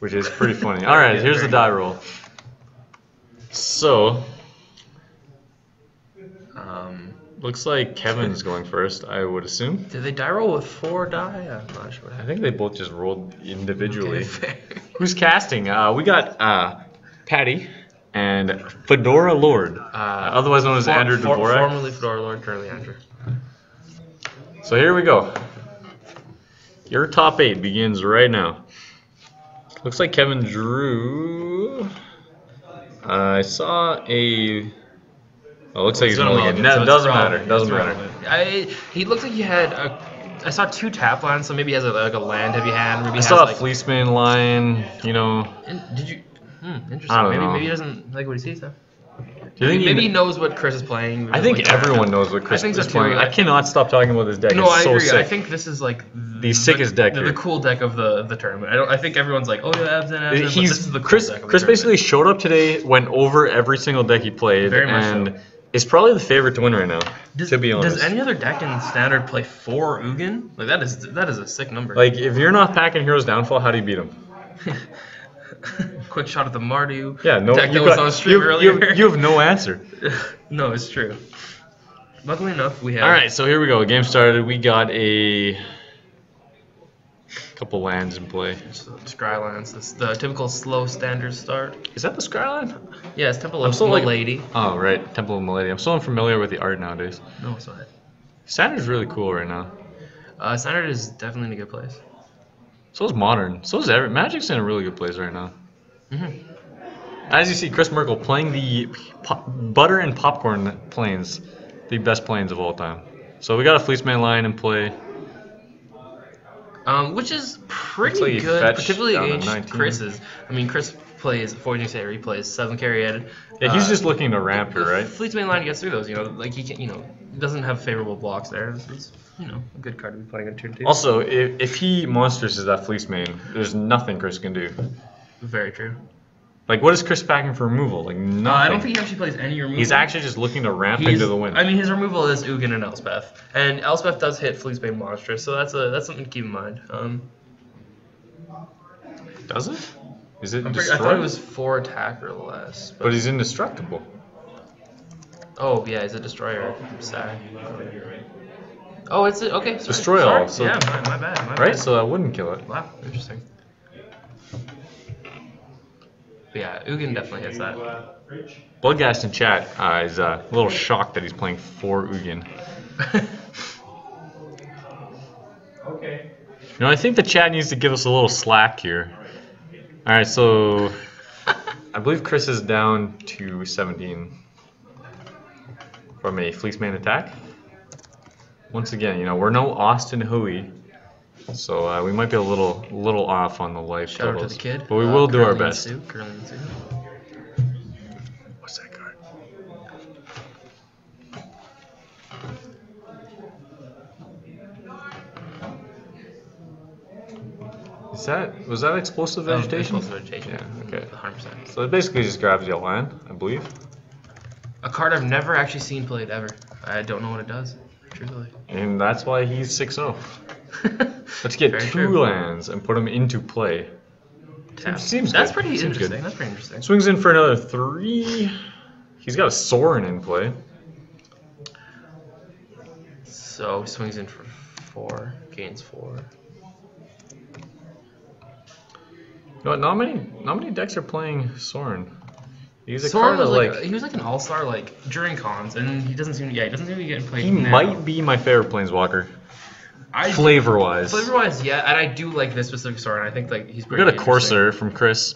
which is pretty funny. All right, here's the die roll. So, looks like Kevin's going first, I would assume. Did they die roll with 4 die? I'm not sure. I think they both just rolled individually. Okay, Who's casting? We got Patty and Fedora Lord, otherwise known as Andrew Dvorak. Formerly Fedora Lord, currently Andrew. So here we go. Your top 8 begins right now. Looks like Kevin drew. I saw a. Oh, looks like he's gonna mulligan. No, doesn't matter. Doesn't matter. He looked like he had I saw 2 tap lines, so maybe he has like a land heavy hand. Maybe I saw a Fleeceman line. You know. Did you? Interesting. I don't know. Maybe he doesn't like what he sees though. Do you think maybe he knows what Chris is playing. I think everyone knows what Chris is playing. I cannot stop talking about this deck. No, it's I so agree. sick. I think this is like the sickest deck. The cool deck of the tournament. I think everyone's like, oh yeah, abs and abs. But this is the cool Chris. deck of the Chris basically tournament. showed up today, went over every single deck he played, Very much and so. is probably the favorite to win right now. To be honest. Does any other deck in Standard play 4 Ugin? Like that is a sick number. Like if you're not packing Heroes Downfall, how do you beat him? Quick shot at the Mardu. Yeah, no. Deck that was on stream earlier. You have no answer. No, it's true. Luckily enough, we have. All right, so here we go. Game started. We got a couple lands in play. Scry lands. It's the typical slow standard start. Is that the Scry land? Yeah, it's Temple of Milady. Oh, right. Temple of Milady. I'm so unfamiliar with the art nowadays. No, it's not. Standard's really cool right now. Standard is definitely in a good place. So is Modern. So is Magic's in a really good place right now. Mm-hmm. As you see, Chris Merkl playing the butter and popcorn planes, the best planes of all time. So we got a Fleeceman line in play. Which is pretty good, particularly against Chris's. I mean, Chris plays Forging Satyr, he plays 7 carry headed. Yeah, he's just looking to ramp here, right? Fleeceman line gets through those, like he can, doesn't have favorable blocks there. It's a good card to be playing on turn 2. Also, if he monsters that Fleeceman, there's nothing Chris can do. Very true. Like, what is Chris packing for removal? Like, nothing. I don't think he actually plays any removal. He's actually just looking to ramp into the win. I mean, his removal is Ugin and Elspeth, and Elspeth does hit Fleecebane Monstrous, so that's something to keep in mind. Does it? Is it I destroy? thought it was 4 attack or less. But he's indestructible. Oh yeah, he's a destroyer. Sad. Oh, it's okay. Sorry. Destroy all. So yeah, my bad. Right, so that wouldn't kill it. Wow, interesting. But yeah, Ugin definitely hits that. Bloodgast in chat is a little shocked that he's playing 4 Ugin. Okay. I think the chat needs to give us a little slack here. All right, so I believe Chris is down to 17 from a Fleeceman attack. Once again, we're no Austin Hui, so we might be a little off on the life Shout out to levels, the kid. but we will do our best. What's that card? Was that explosive vegetation? Explosive vegetation. Yeah. Okay. 100%. So it basically just grabs you a land, I believe. A card I've never actually seen played ever. I don't know what it does, truthfully. And that's why he's 6-0. Let's get 2 lands and put them into play. Seems That's good. pretty Seems interesting. good. That's pretty interesting. Swings in for another 3. He's got a Sorin in play. So swings in for 4, gains 4. Not many decks are playing Sorin. He's a Sorin card was he was like an all-star during cons, and he doesn't seem to be getting played. He now. might be my favorite Planeswalker. Flavor-wise. Flavor-wise, yeah, and I do like this specific Sorin. I think he's. We got a Corsair from Chris.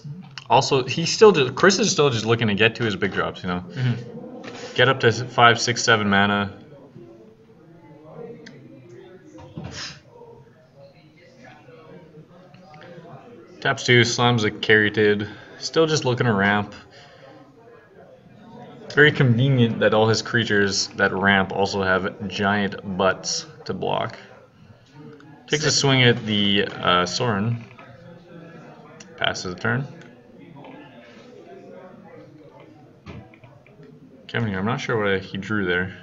Also, Chris is still just looking to get to his big drops. Mm-hmm. Get up to 5, 6, 7 mana. Taps 2, slams a Caryatid. Still just looking to ramp. Very convenient that all his creatures that ramp also have giant butts to block. Takes a swing at the Sorin. Passes the turn. Kevin here, I'm not sure what he drew there.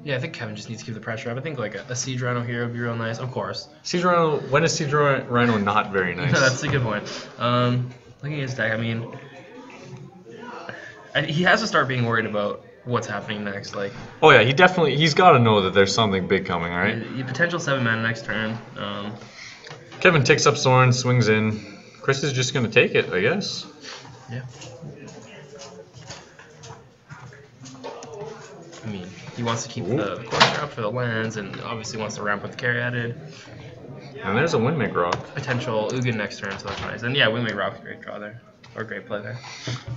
Yeah, I think Kevin just needs to keep the pressure up. I think like a Siege Rhino here would be real nice, of course. Siege Rhino, when is Siege Rhino not very nice? That's a good point. Looking at his deck, I mean, he has to start being worried about what's happening next. Like, oh yeah, he's got to know that there's something big coming, right? Potential 7 mana next turn. Kevin takes up Soren, swings in. Chris is just gonna take it, I guess. Yeah. I mean, he wants to keep the course up for the lands, and obviously wants to ramp with the carry added. And there's a Windmake Rock. Potential Ugin next turn, so that's nice. And yeah, Windmake Rock's a great draw there. Or great play there.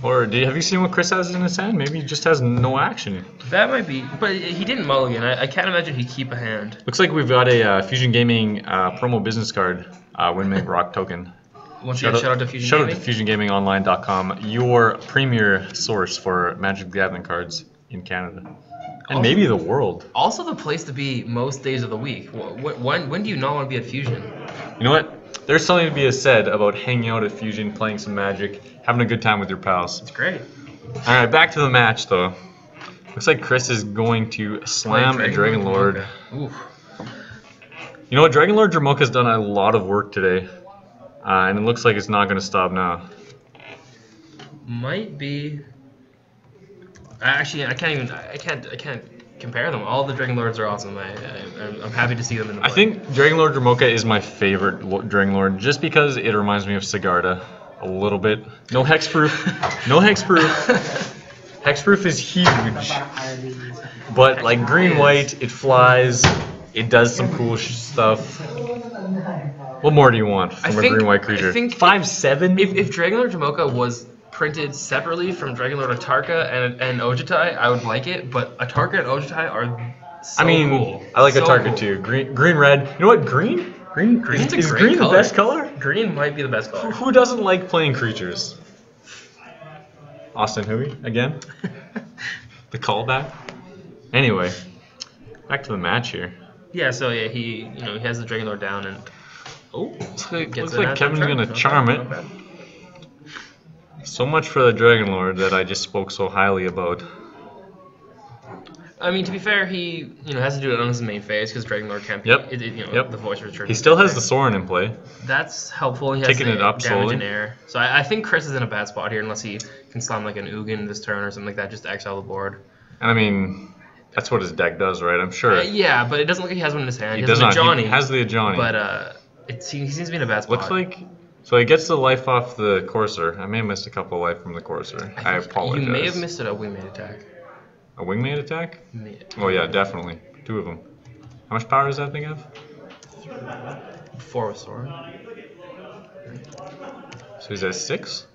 Or have you seen what Chris has in his hand? Maybe he just has no action. That might be, but he didn't mulligan. I can't imagine he'd keep a hand. Looks like we've got a Fusion Gaming promo business card, Windmake Rock token. Once again, shout out to Fusion Gaming. Shout out to FusionGamingOnline.com, your premier source for Magic the Gathering cards in Canada. And also, maybe the world. Also the place to be most days of the week. When do you not want to be at Fusion? You know what? There's something to be said about hanging out at Fusion, playing some Magic, having a good time with your pals. It's great. Alright, back to the match though. Looks like Chris is going to slam a Dragon Lord. Ooh. You know what? Dragon Lord Jamoka has done a lot of work today. And it looks like it's not going to stop now. Might be. Actually, I can't compare them. All the Dragon Lords are awesome. I'm happy to see them in the play. I think Dragon Lord Jamoka is my favorite Dragon Lord, just because it reminds me of Sigarda a little bit. No hexproof. No hexproof. Hexproof is huge. But like green-white, it flies. It does some cool stuff. What more do you want from a green-white creature? 5/7? If Dragon Lord Jamoka was printed separately from Dragon Lord Atarka and Ojutai, I would like it, but Atarka and Ojutai are so cool. I like Atarka too. Green, red. You know what? Green? Is green the best color? Green might be the best color. Who doesn't like playing creatures? Austin Hui again? The callback? Anyway, back to the match here. Yeah, so yeah, he has the Dragon Lord down and looks like Kevin's gonna charm it. So much for the Dragon Lord that I just spoke so highly about. I mean, to be fair, he has to do it on his main phase because Dragon Lord can't be. The voice return. He still has the Soren in play. That's helpful. He has taking it up damage slowly. in air. So I think Chris is in a bad spot here unless he can slam like an Ugin this turn or something like that just to exile the board. And I mean, that's what his deck does, right? I'm sure. Yeah, but it doesn't look like he has one in his hand. He does not. He has the Ajani. But he seems to be in a bad spot. Looks like. So he gets the life off the Courser. I may have missed a couple of life from the Courser. I apologize. You may have missed a Wingmate attack. A Wingmate attack? Oh yeah, definitely. 2 of them. How much power does that thing have? 4 with Soren. So he's at 6?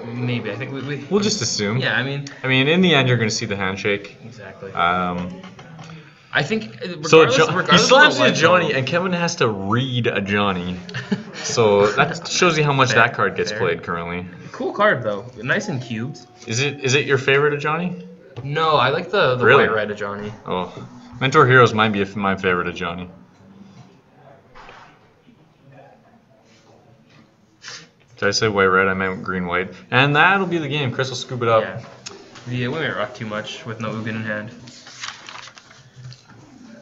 Maybe. I think we'll just assume. Yeah, I mean, in the end, you're going to see the handshake. Exactly. I think so. He slaps a Johnny, and Kevin has to read a Johnny. So that shows you how much that card gets played currently. Cool card though, nice and cubed. Is it your favorite of Johnny? No, I like the white red of Johnny. Oh, Mentor Heroes might be my favorite of Johnny. Did I say white red? I meant green white. And that'll be the game. Chris will scoop it up. Yeah, we might rock too much with no Ugin in hand.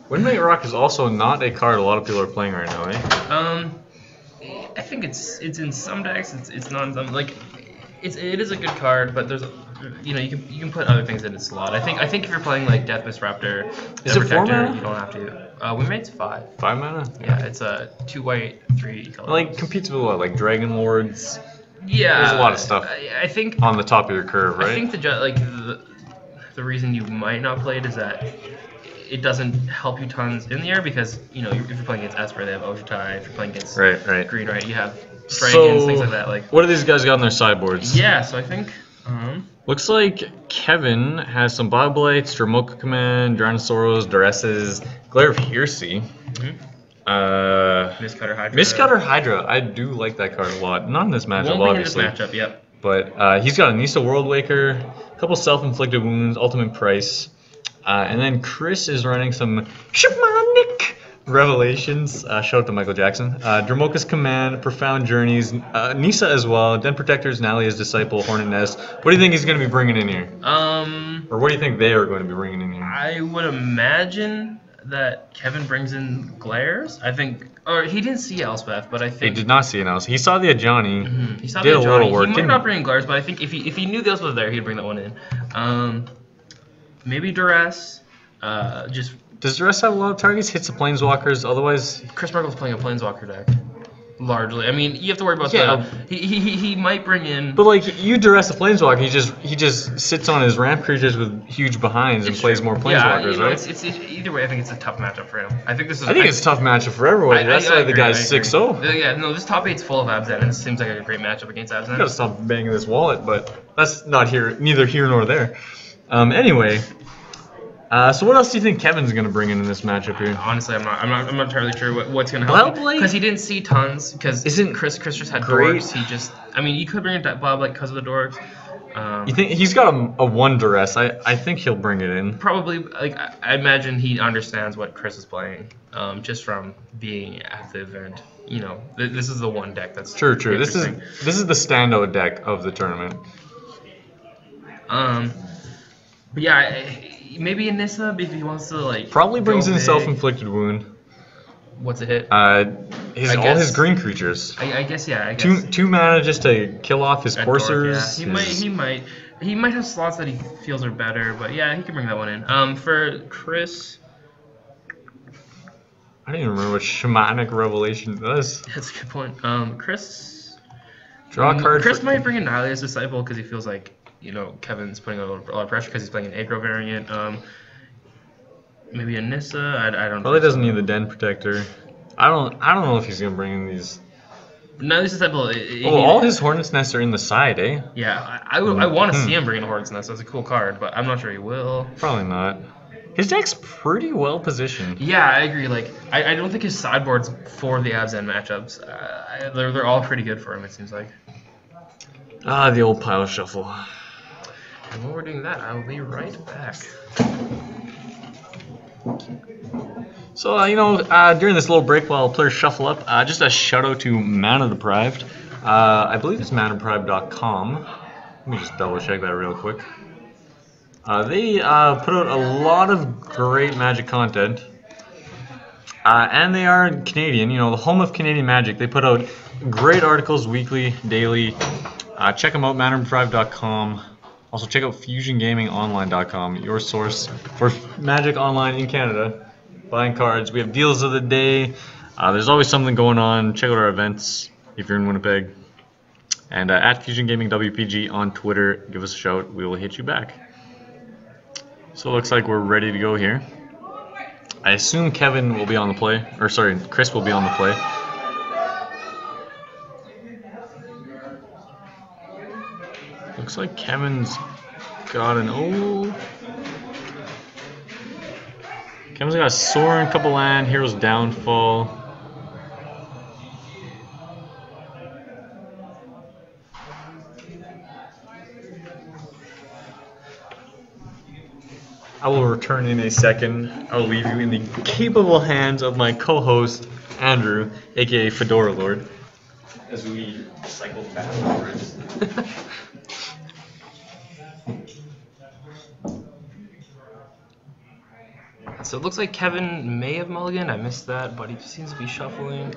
Windmake Rock is also not a card a lot of people are playing right now, eh? I think it's in some decks. It's not in some. Like, it is a good card, but there's you can put other things in its slot. I think if you're playing like Death Disruptor, is it 4 mana? You don't have to. Windmake's 5. 5 mana? Yeah, it's a 2 white, 3 color. Like competes with what, like Dragon Lords? Yeah, there's a lot of stuff. I think on the top of your curve, right? I think the reason you might not play it is that it doesn't help you tons in the air because if you're playing against Esper, they have Ojutai. If you're playing against Green, you have dragons, things like that. Like, what do these guys got on their sideboards? Yeah, so I think looks like Kevin has some Bobblites, Dramoka Command, Tyrannosauros, Duresses, Glare of Heresy. Mistcutter Hydra. Mistcutter Hydra. I do like that card a lot. Not in this matchup, obviously. In this matchup, yep. But he's got a Nisa Worldwaker, a couple self-inflicted wounds, ultimate price. And then Chris is running some Shamanic Revelations, shout out to Michael Jackson. Dramoka's Command, Profound Journeys, Nisa as well, Den Protectors, Nalia's Disciple, Hornet Nest. What do you think he's going to be bringing in here? Or what do you think they are going to be bringing in here? I would imagine that Kevin brings in Glares. I think, or he didn't see Elspeth, but I think he did not see an Elspeth. He saw the Ajani. Mm-hmm. He saw did the Ajani. A little work. He might not bring in Glares, but I think if he knew the Elspeth was there, he'd bring that one in. Maybe Duress. Does Duress have a lot of targets? Hits the Planeswalkers. Otherwise, Chris Merkl's playing a Planeswalker deck. Largely, I mean, you have to worry about he might bring in. But like you Duress a Planeswalker, he just sits on his ramp creatures with huge behinds and plays more Planeswalkers, right? It's either way. I think it's a tough matchup for him. I think it's a tough matchup for everyone. That's why the guy's 6-0. Yeah, no, this top 8's full of Abzan, and it seems like a great matchup against Abzan. You gotta stop banging this wallet, but that's neither here nor there. Anyway. So what else do you think Kevin's gonna bring in this matchup here? Honestly, I'm not entirely sure what's gonna help because he didn't see tons. Because isn't Chris just had dorks? He could bring in Bloodblight because of the dorks. You think he's got a 1 Duress? I think he'll bring it in. Probably. Like I imagine he understands what Chris is playing, just from being at the event. You know, this is the one deck that's true. This is the standout deck of the tournament. But yeah. Maybe Anissa if he wants to like. Probably brings in Self-Inflicted Wound. What's a hit? All his green creatures. I guess yeah. I guess. Two mana just to kill off his coursers. Yeah. He might have slots that he feels are better, but yeah, he can bring that one in. For Chris. I don't even remember what Shamanic Revelation does. That's a good point. Chris. Draw a card. Chris might bring in Nihilia's Disciple because he feels like. You know, Kevin's putting a lot of pressure because he's playing an aggro variant. Maybe Anissa. I don't. Probably doesn't need the Den Protector. I don't know if he's gonna bring in these. No, this is simple. All his Hornet's Nests are in the side, eh? Yeah, I want to see him bring in a Hornet's Nest. That's a cool card, but I'm not sure he will. Probably not. His deck's pretty well positioned. Yeah, I agree. Like, I don't think his sideboard's for the Abzan matchups. They're all pretty good for him. It seems like. The old pile shuffle. And while we're doing that, I will be right back. So, during this little break while players shuffle up, just a shout out to Mana Deprived. I believe it's manadeprived.com. Let me just double check that real quick. They put out a lot of great Magic content. And they are Canadian, the home of Canadian Magic. They put out great articles weekly, daily. Check them out, manadeprived.com. Also, check out FusionGamingOnline.com, your source for Magic Online in Canada. Buying cards. We have deals of the day. There's always something going on. Check out our events if you're in Winnipeg. And at FusionGamingWPG on Twitter, give us a shout. We will hit you back. So it looks like we're ready to go here. I assume Kevin will be on the play. Or sorry, Chris will be on the play. Looks like Kevin's got Kevin's got a Sorin, couple land, Hero's Downfall. I will return in a second. I will leave you in the capable hands of my co-host, Andrew, aka Fedora Lord, as we cycle backwards. So it looks like Kevin may have mulliganed. I missed that, but he seems to be shuffling.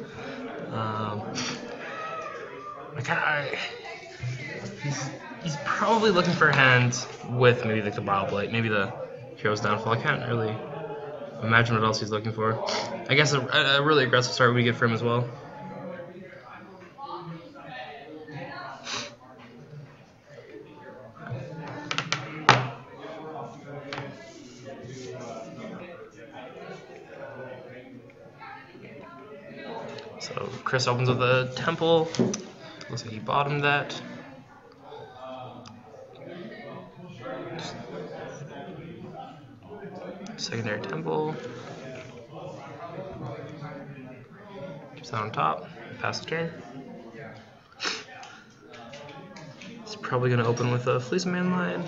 He's probably looking for a hand with maybe like the Bloodblight, maybe the Hero's Downfall. I can't really imagine what else he's looking for. I guess a really aggressive start would be good for him as well. So Chris opens with a Temple. Looks like he bottomed that. Secondary Temple. Keeps that on top. Pass the turn. He's probably going to open with a Fleece Man line.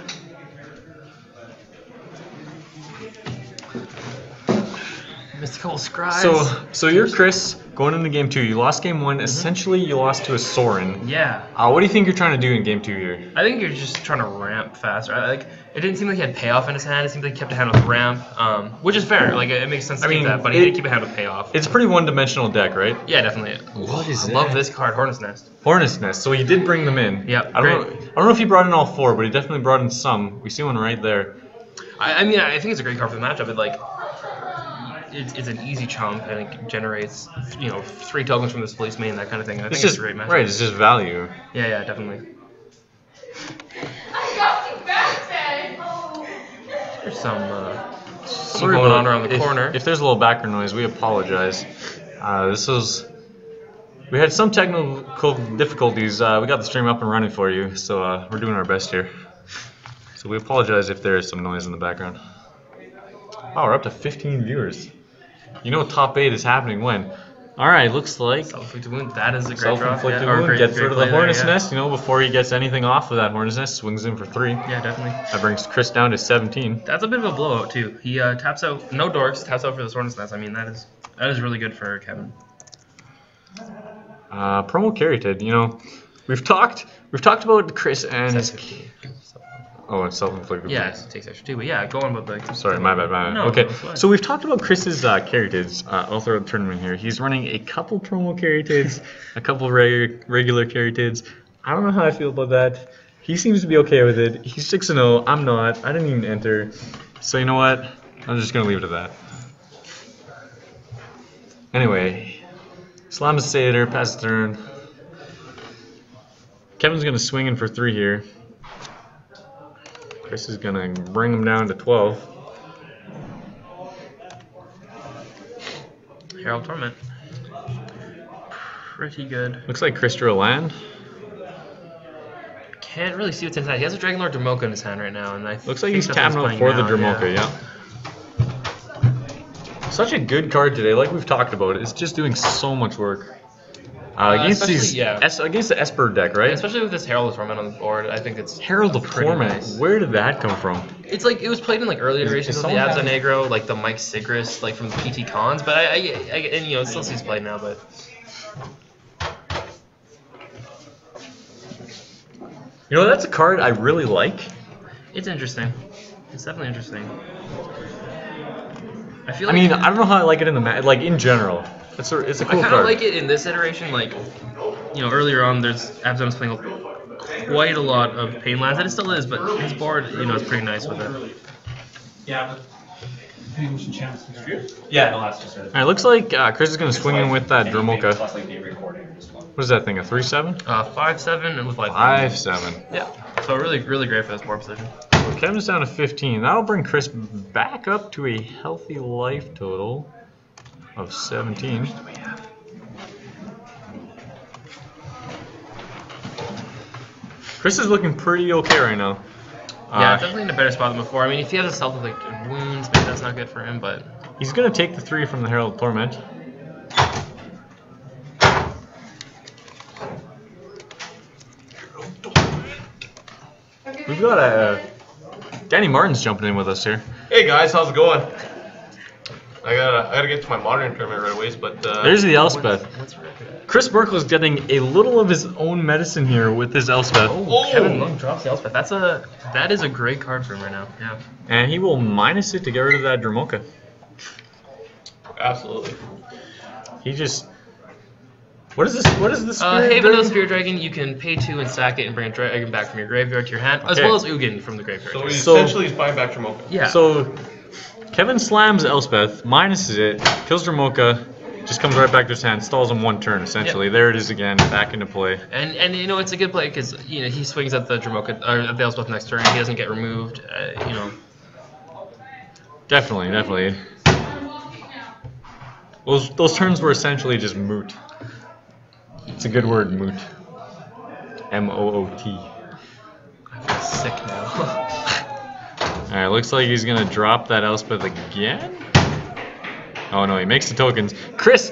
Just a couple scribes. So you're Chris going into game 2. You lost game 1. Essentially, you lost to a Soren. Yeah. What do you think you're trying to do in game 2 here? I think you're just trying to ramp faster. It didn't seem like he had payoff in his hand. It seemed like he kept a hand with ramp, which is fair. Like it makes sense to keep that, but he did keep a hand with payoff. It's a pretty one-dimensional deck, right? Yeah, definitely. What is that? I love this card, Hornet's Nest. Hornet's Nest. So he did bring them in. Yep. I don't know if he brought in all 4, but he definitely brought in some. We see one right there. I think it's a great card for the matchup. It's an easy chump and it generates 3 tokens from this police main, that kind of thing. I think it's a great matchup. Right, it's just value. Yeah, definitely. There's some going on around the corner. If there's a little background noise, we apologize. We had some technical difficulties. We got the stream up and running for you, so we're doing our best here. So we apologize if there is some noise in the background. Oh, we're up to 15 viewers. You know top 8 is happening when? Alright, looks like Self-inflicted wound. That is a great draw. Self-inflicted wound. Gets rid of the Hornet's Nest, before he gets anything off of that Hornet's Nest, swings in for 3. Yeah, definitely. That brings Chris down to 17. That's a bit of a blowout too. He taps out, no dorks, taps out for the Hornet's Nest. I mean, that is really good for Kevin. Promo Carroted, we've talked about Chris and his... Oh, it's self-inflicted. Yeah, it takes extra 2, but yeah, go on about the... Sorry, my bad. No, okay, so we've talked about Chris's Carroteds all throughout the tournament here. He's running a couple promo Carroteds, a couple regular Carroteds. I don't know how I feel about that. He seems to be okay with it. He's 6-0. I'm not. I didn't even enter. So you know what? I'm just going to leave it at that. Anyway, Slams Seder, pass the turn. Kevin's going to swing in for 3 here. Chris is going to bring him down to 12. Herald Torment. Pretty good. Looks like Chris drew a land. Can't really see what's inside. He has a Dragon Lord Dromoka in his hand right now, and looks like he's tapping out for the Dromoka, yeah. Such a good card today, like we've talked about. It's just doing so much work. Against the Esper deck, right? Yeah, especially with this Herald of Torment on the board, I think it's Herald of Torment. Nice. Where did that come from? It's like it was played in early iterations of the Abza Negro, like the Mike Sigris, from the PT Cons. But it still sees played now. But that's a card I really like. It's interesting. It's definitely interesting. I don't know how I like it in the in general. It's a cool card. I kind of like it in this iteration. Earlier on, Abzan was playing quite a lot of pain lands, and it still is, but his board, is pretty nice with it. Yeah. Yeah, no, that's just it. Alright, looks like Chris is going to swing in with that Dromoka. What is that thing, a 3/7? 5/7 and with 5/7. Yeah, so really, really great for this board position. So Kevin's down to 15. That'll bring Chris back up to a healthy life total of 17. Chris is looking pretty okay right now. Yeah, definitely in a better spot than before. I mean, if he has a self-inflicted wounds, maybe that's not good for him, but... He's going to take the 3 from the Herald of Torment. We've got Danny Martin's jumping in with us here. Hey guys, how's it going? I gotta get to my modern tournament right away, but there's the Elspeth. Chris Merkl is getting a little of his own medicine here with his Elspeth. Kevin Leung drops the Elspeth. That is a great card for him right now. Yeah. And he will minus it to get rid of that Dromoka. Absolutely. He just. What is this? What is this? Haven of Spirit Dragon. You can pay 2 and sack it and bring a dragon back from your graveyard to your hand, as well as Ugin from the graveyard. So essentially he's buying back Dromoka. Yeah. So Kevin slams Elspeth, minuses it, kills Dromoka, just comes right back to his hand, stalls him 1 turn essentially. Yep. There it is again, back into play. And it's a good play because he swings at the Dromoka or at the Elspeth next turn. He doesn't get removed. Definitely. Those turns were essentially just moot. It's a good word, moot. M-O-O-T. I feel sick now. Alright, looks like he's gonna drop that Elspeth again. Oh no, he makes the tokens. Chris,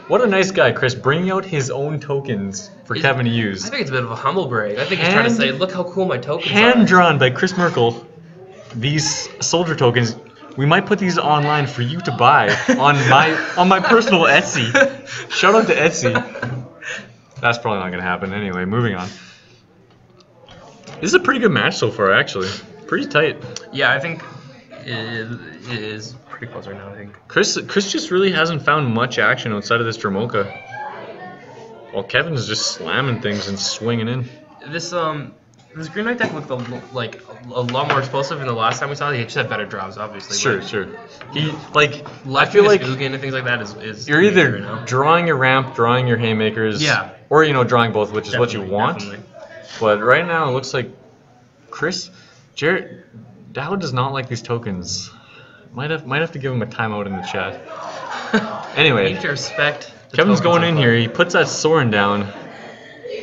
what a nice guy, Chris, bringing out his own tokens for Kevin to use. I think it's a bit of a humble brag. I think he's trying to say, look how cool my tokens are. Hand drawn by Chris Merkl. These soldier tokens, We might put these online for you to buy on my personal Etsy. Shout out to Etsy. That's probably not gonna happen anyway. Moving on. This is a pretty good match so far, actually. Pretty tight. Yeah, I think it is pretty close right now. I think Chris just really hasn't found much action outside of this Dromoka. While Kevin is just slamming things and swinging in. this Green Knight deck looked a lot more explosive in the last time we saw it. He just had better drops, obviously. Sure. He I Left feel like Ugin and things like that is you're major either right now. drawing your ramp, drawing your haymakers, or drawing both, which is what you want. Definitely. But right now it looks like Jarrett Dow does not like these tokens. Might have to give him a timeout in the chat. Anyway, You need to respect. the Kevin's tokens going on in play. here. He puts that Soren down.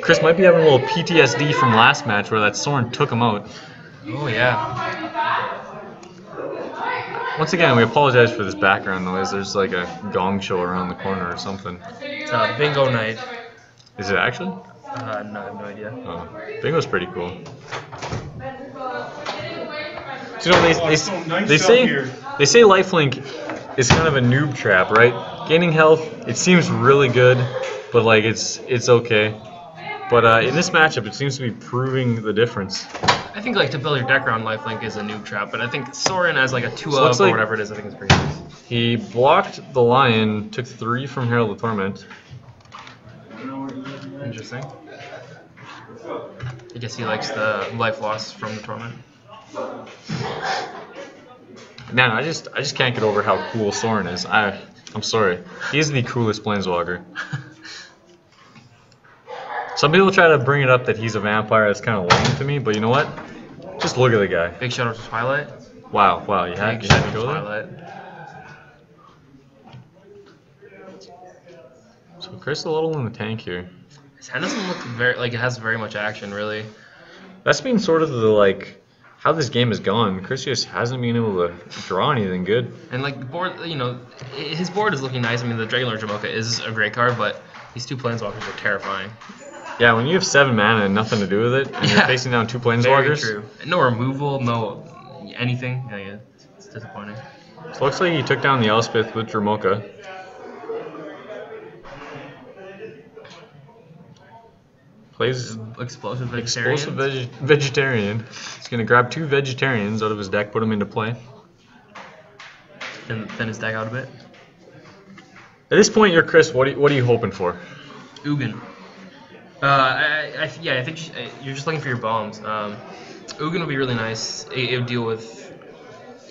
Chris might be having a little PTSD from last match where that Soren took him out. Oh yeah. Once again, we apologize for this background noise. There's like a gong show around the corner or something. It's bingo night. Is it actually? No, I have no idea. Oh, bingo's pretty cool. So, they say lifelink is kind of a noob trap, right? Gaining health, it seems really good, but like it's okay. But in this matchup, it seems to be proving the difference. I think like to build your deck around lifelink is a noob trap, but I think Soren as like a 2 So up looks or like- whatever it is, I think it's pretty nice. He blocked the Lion, took 3 from Herald of Torment. Interesting. I guess he likes the life loss from the torment. Man, I just can't get over how cool Soren is. I'm sorry. He's the coolest planeswalker. Some people try to bring it up that he's a vampire. That's kind of lame to me, but you know what? Just look at the guy. Big shout out to Twilight. Wow, you had Big to shout out to go there? Twilight. So Chris a little in the tank here. His hand doesn't look very like it has very much action really. That's been sort of the how this game has gone. Chris just hasn't been able to draw anything good. And like the board, his board is looking nice. I mean, the Dragonlord Jamoka is a great card, but these 2 planeswalkers are terrifying. Yeah, when you have 7 mana and nothing to do with it, and you're facing down 2 Very planeswalkers. true. No removal, no anything. Yeah, it's disappointing. So it looks like he took down the Elspeth with Dromoka. Plays Explosive vegetarian. explosive vegetarian. He's gonna grab 2 vegetarians out of his deck, put them into play. And thin his deck out a bit. At this point, you're Chris. What are you hoping for? Ugin. I think you're just looking for your bombs. Ugin would be really nice. It would deal with.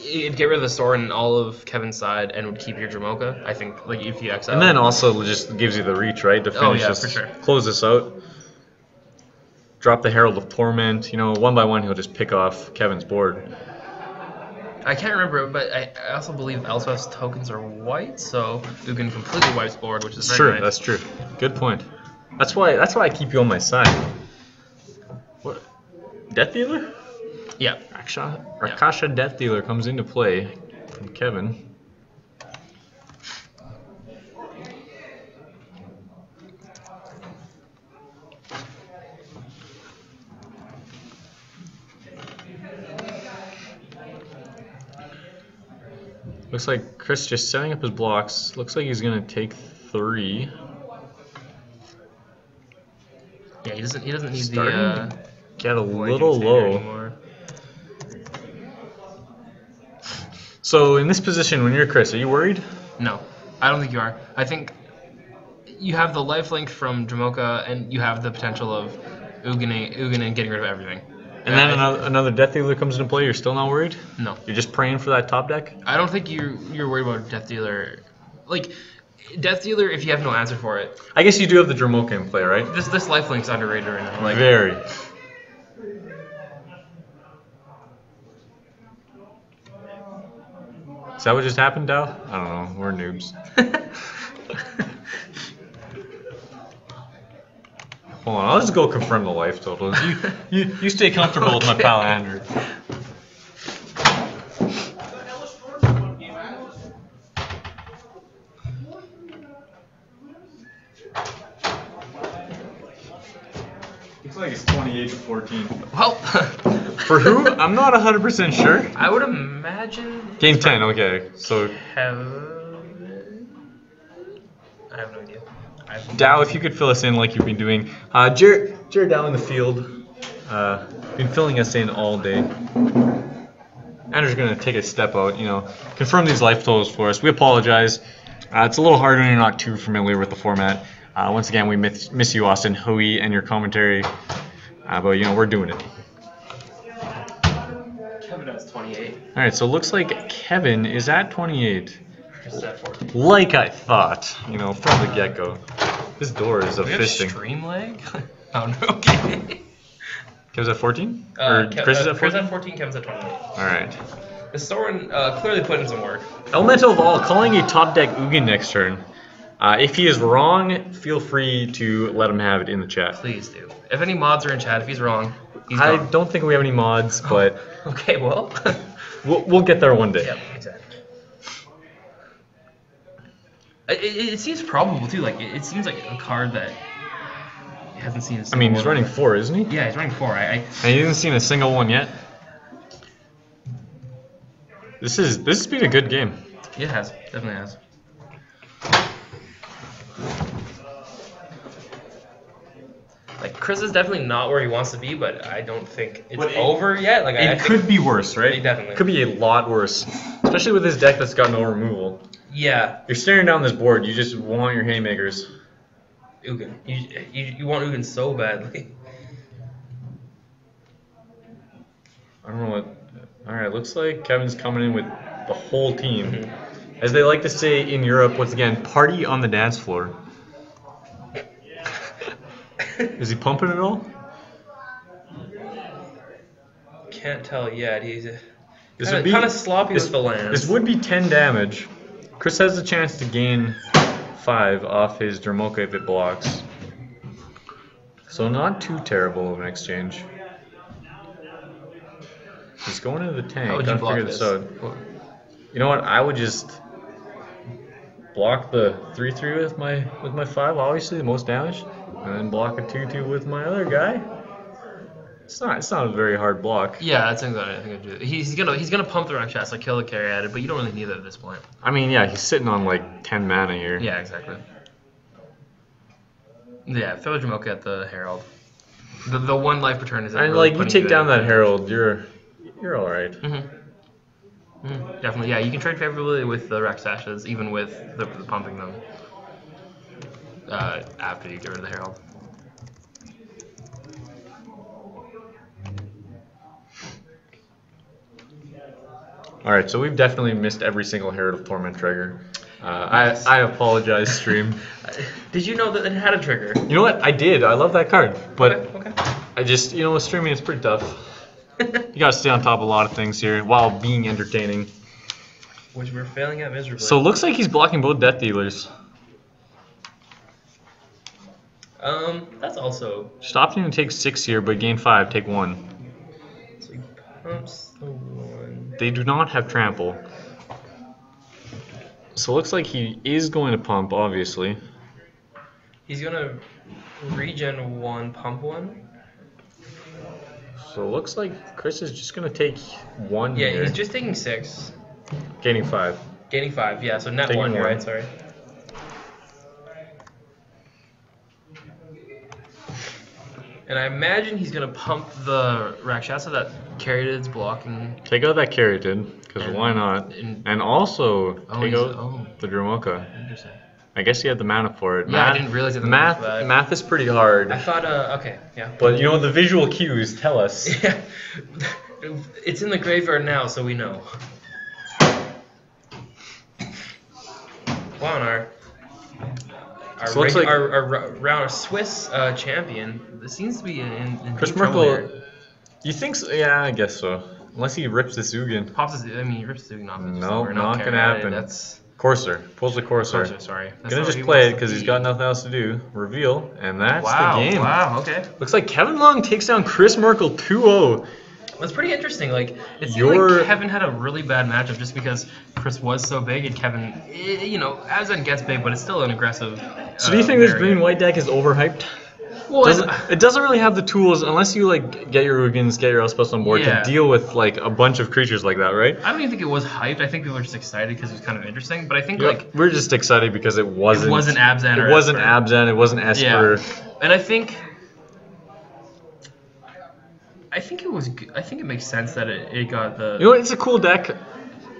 It'd get rid of the sword and all of Kevin's side, and would keep your Jamoka. I think, like if you exile. And then also just gives you the reach, right, to finish yeah, this, for sure. close this out. Drop the Herald of Torment. One by one, he'll just pick off Kevin's board. I can't remember, but I also believe Elspeth's tokens are white, so Ugin completely wipes board, which is very True, nice. that's true. Good point. That's why I keep you on my side. What? Death Dealer? Yeah. Rakasha Death Dealer comes into play from Kevin. Looks like Chris just setting up his blocks. Looks like he's gonna take 3. Yeah, he doesn't need Starting the to get a Voyaging little Standard low. anymore. So in this position, when you're Chris, are you worried? No, I don't think you are. I think you have the lifelink from Jamoka, and you have the potential of Ugin and getting rid of everything. And then another Death Dealer comes into play. You're still not worried? No, You're just praying for that top deck? I don't think you're worried about Death Dealer. Like Death Dealer, if you have no answer for it, I guess you do have the Dromoka in play, right? this lifelink's underrated right now. Like Very. Is that what just happened, Dow? I don't know. We're noobs. Hold on. I'll just go confirm the life totals. You stay comfortable with my pal Andrew. Looks like it's 28 to 14. Well, For who? I'm not 100% sure. I would imagine. Game 10, okay. So, Kevin. I have no idea. Dow, if you could fill us in like you've been doing. Jared Dow in the field. Been filling us in all day. Andrew's going to take a step out, confirm these life totals for us. We apologize. It's a little hard when you're not too familiar with the format. Once again, we miss you, Austin, Hoey, and your commentary. But, we're doing it. Kevin has 28. All right, so it looks like Kevin is at 28. Chris at 14. Like I thought, from the get-go. This door is a Do we have fisting. stream lag? Oh, no. Okay. Kevin's at 14? Or Chris is at 14? Chris at 14, Kevin's at 28. All right. Soren clearly put in some work. Elemental Vol calling a top deck Ugin next turn. If he is wrong, feel free to let him have it in the chat. Please do. If any mods are in chat, if he's wrong, he's I gone. don't think we have any mods, but Okay, well. we'll get there one day. Yep, exactly. It seems probable too. Like it seems like a card that hasn't seen a single He's running 4, isn't he? Yeah, he's running 4. And he hasn't seen a single one yet. This has been a good game. It has, definitely has. Like Chris is definitely not where he wants to be, but I don't think it's over yet. Like It could be worse, right? Definitely. It could be a lot worse, especially with his deck that's got no removal. Yeah. You're staring down this board. You just want your haymakers. Ugin. You want Ugin so badly. I don't know what. All right, looks like Kevin's coming in with the whole team. As they like to say in Europe, once again, party on the dance floor. Is he pumping at all? Can't tell yet. He's This kind of sloppy with the lands. This would be 10 damage. Chris has the chance to gain 5 off his Dermoka if it blocks. So not too terrible of an exchange. He's going into the tank. How would you block figure this? out. You know what? I would just block the 3/3 with my 5, obviously the most damage, and then block a 2/2 with my other guy. It's not a very hard block. Yeah, I think I'd do it. He's gonna pump the Rakshasa, like kill the carry at it, but you don't really need it at this point. Yeah, he's sitting on like 10 mana here. Yeah, exactly. Yeah, throw the Jamoka at the Herald. The one life return is. And really you putting take down in. that Herald, you're all right. Definitely, yeah. You can trade favorably with the Rakshasas, even with the pumping them. After you get rid of the Herald. All right, so we've definitely missed every single Herald of Torment trigger. I apologize, stream. Did you know that it had a trigger? You know what? I did. I love that card, but Okay. I just, with streaming, it's pretty tough. You gotta stay on top of a lot of things here while being entertaining. Which we're failing at miserably. So it looks like he's blocking both Death Dealers. That's also. Just opting to take 6 here, but gain 5, take 1. So he pumps the 1. They do not have trample. So it looks like he is going to pump, obviously. He's gonna regen 1, pump 1. So it looks like Chris is just going to take 1 Yeah, here. he's just taking 6. Gaining 5. Gaining 5, yeah, so net Taking 1, you're 1. right, sorry. And I imagine he's going to pump the Rakshasa that carried its blocking. Take out that Keratin, because And- why not? and- And also take he's- out the Dromoka. Interesting. I guess he had the mana for it. Yeah, I didn't realize it had the math. mana for that. Math is pretty hard. I thought, okay, yeah. But the visual cues tell us. Yeah. It's in the graveyard now, so we know. Wow, and So it looks like- our Swiss champion, this seems to be in Chris deep trouble Merkl. here. You think so? Yeah, I guess so. Unless he rips the Zugin. Pops his, he rips the Zugin off. No, not gonna happen. That's Courser. Pulls the Courser. sorry. That's Gonna not just what he play it wants to because he's be. got nothing else to do. Reveal, and that's Wow, the game. wow, okay. Looks like Kevin Leung takes down Chris Merkl 2-0. That's pretty interesting. Like, it seemed Your- like Kevin had a really bad matchup just because Chris was so big and Kevin, Azan gets big, but it's still an aggressive. So do you think this variant. green-white deck is overhyped? Well, it doesn't really have the tools unless you like get your Ugins, get your Elspeths on board Yeah. to deal with like a bunch of creatures like that, right? I don't even think it was hyped. I think people were just excited because it was kind of interesting. But I think Yeah, like we're just excited because it wasn't Abzan or it wasn't Esper. Abzan, it wasn't Esper. Yeah. And I think it was. I think it makes sense that it got the. You know, it's a cool deck.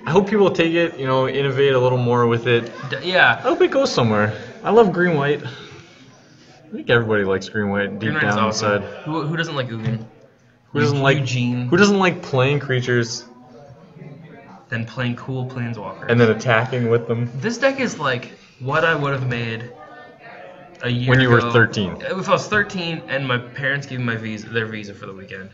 I hope people take it, you know, innovate a little more with it. Yeah. I hope it goes somewhere. I love green white. I think everybody likes green white deep Green down White's awesome. inside. Who doesn't like Ugin? Who doesn't like Eugene? Who doesn't like playing creatures Then playing cool Planeswalkers. and then attacking with them? This deck is like what I would have made a year When you were ago. 13. If I was 13 and my parents gave me their visa for the weekend.